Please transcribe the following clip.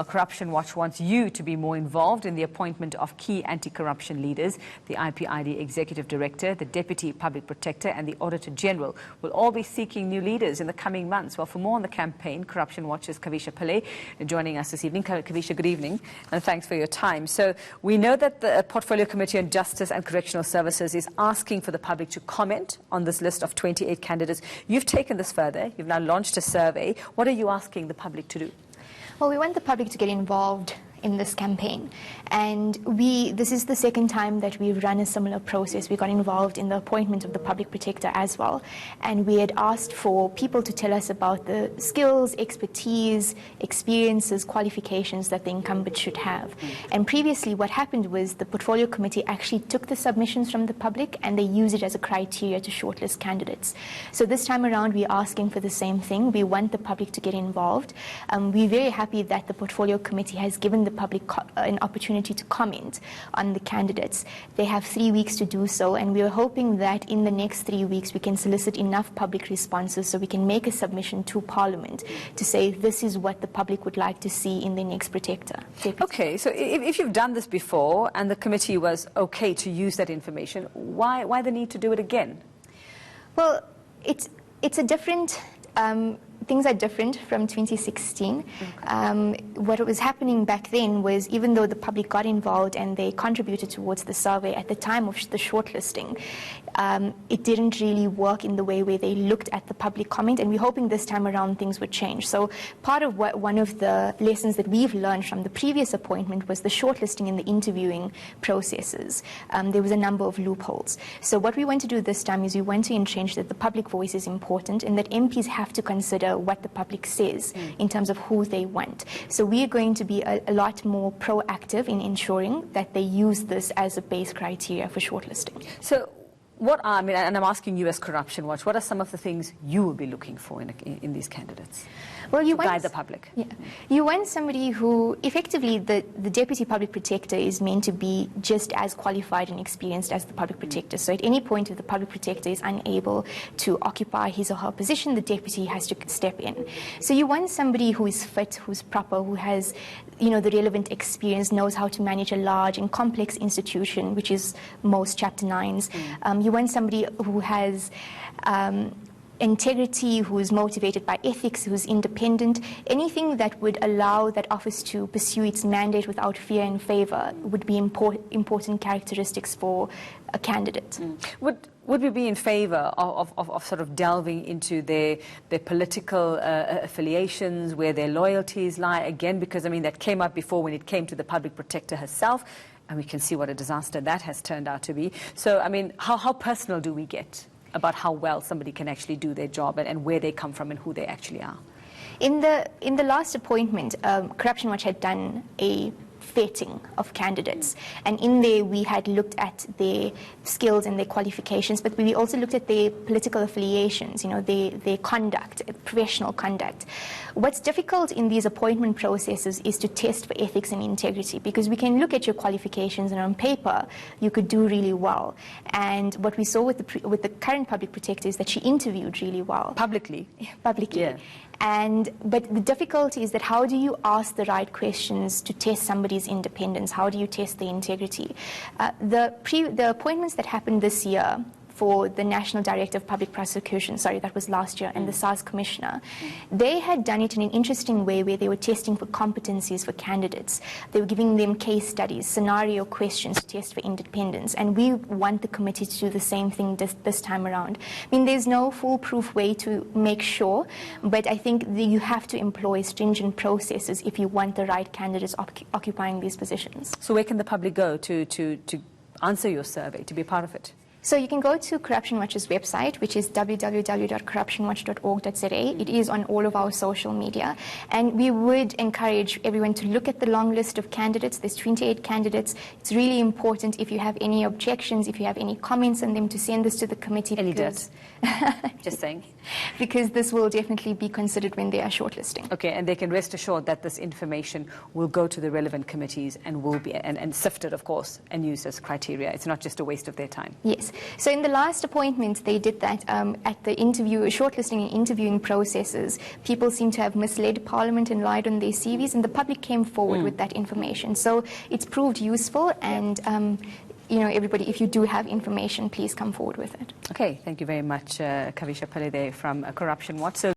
Corruption Watch wants you to be more involved in the appointment of key anti-corruption leaders. The IPID Executive Director, the Deputy Public Protector and the Auditor-General will all be seeking new leaders in the coming months. Well, for more on the campaign, Corruption Watch's Kavisha Pillay joining us this evening. Kavisha, good evening and thanks for your time. So we know that the Portfolio Committee on Justice and Correctional Services is asking for the public to comment on this list of 28 candidates. You've taken this further. You've now launched a survey. What are you asking the public to do? Well, we want the public to get involved in this campaign, and this is the second time that we've run a similar process. We got involved in the appointment of the public protector as well, and we had asked for people to tell us about the skills, expertise, experiences, qualifications that the incumbent should have. And previously what happened was the Portfolio Committee actually took the submissions from the public and they used it as a criteria to shortlist candidates. So this time around we're asking for the same thing. We want the public to get involved. We're very happy that the Portfolio Committee has given the public an opportunity to comment on the candidates. They have 3 weeks to do so, and we are hoping that in the next 3 weeks we can solicit enough public responses so we can make a submission to Parliament to say this is what the public would like to see in the next protector. Okay, so if you've done this before and the committee was okay to use that information, why the need to do it again? Well, it's a different things are different from 2016. What was happening back then was, even though the public got involved and they contributed towards the survey at the time of the shortlisting, it didn't really work in the way where they looked at the public comment, and we're hoping this time around things would change. So part of one of the lessons that we've learned from the previous appointment was the shortlisting and the interviewing processes. There was a number of loopholes. So what we want to do this time is we want to entrench that the public voice is important and that MPs have to consider what the public says in terms of who they want. So we are going to be a lot more proactive in ensuring that they use this as a base criteria for shortlisting. So and I'm asking you as Corruption Watch, what are some of the things you will be looking for in these candidates? Well, you want, guide the public. Yeah. You want somebody who, effectively, the Deputy Public Protector is meant to be just as qualified and experienced as the Public Protector. So at any point if the Public Protector is unable to occupy his or her position, the Deputy has to step in. So you want somebody who is fit, who's proper, who has, the relevant experience, knows how to manage a large and complex institution, which is most Chapter 9s. You want somebody who has integrity, who is motivated by ethics, who is independent. Anything that would allow that office to pursue its mandate without fear and favour would be important characteristics for a candidate. Would we be in favour of sort of delving into their political affiliations, where their loyalties lie? Again, because that came up before when it came to the Public Protector herself, and we can see what a disaster that has turned out to be. So, how personal do we get about how well somebody can actually do their job and where they come from and who they actually are? In the last appointment, Corruption Watch had done a vetting of candidates, and in there we had looked at their skills and their qualifications, but we also looked at their political affiliations, their conduct, professional conduct. What's difficult in these appointment processes is to test for ethics and integrity, because we can look at your qualifications and on paper you could do really well, and what we saw with the current Public Protector is that she interviewed really well. Publicly? Publicly. Yeah. But the difficulty is that how do you ask the right questions to test somebody's independence? How do you test their integrity? The appointments that happened this year for the National Director of Public Prosecution, that was last year, and the SARS Commissioner, they had done it in an interesting way where they were testing for competencies for candidates. They were giving them case studies, scenario questions to test for independence, and we want the committee to do the same thing this time around. There's no foolproof way to make sure, but I think that you have to employ stringent processes if you want the right candidates occupying these positions. So where can the public go to answer your survey, to be a part of it? So you can go to Corruption Watch's website, which is www.corruptionwatch.org.za. It is on all of our social media. And we would encourage everyone to look at the long list of candidates. There's 28 candidates. It's really important, if you have any objections, if you have any comments on them, to send this to the committee. Just saying. Because this will definitely be considered when they are shortlisting. Okay, and they can rest assured that this information will go to the relevant committees and will be and sifted, of course, and used as criteria. It's not just a waste of their time. Yes. So in the last appointments, they did that at the shortlisting and interviewing processes. People seem to have misled Parliament and lied on their CVs, and the public came forward with that information. So it's proved useful, and everybody, if you do have information, please come forward with it. Okay, thank you very much, Kavisha Palede from Corruption Watch. So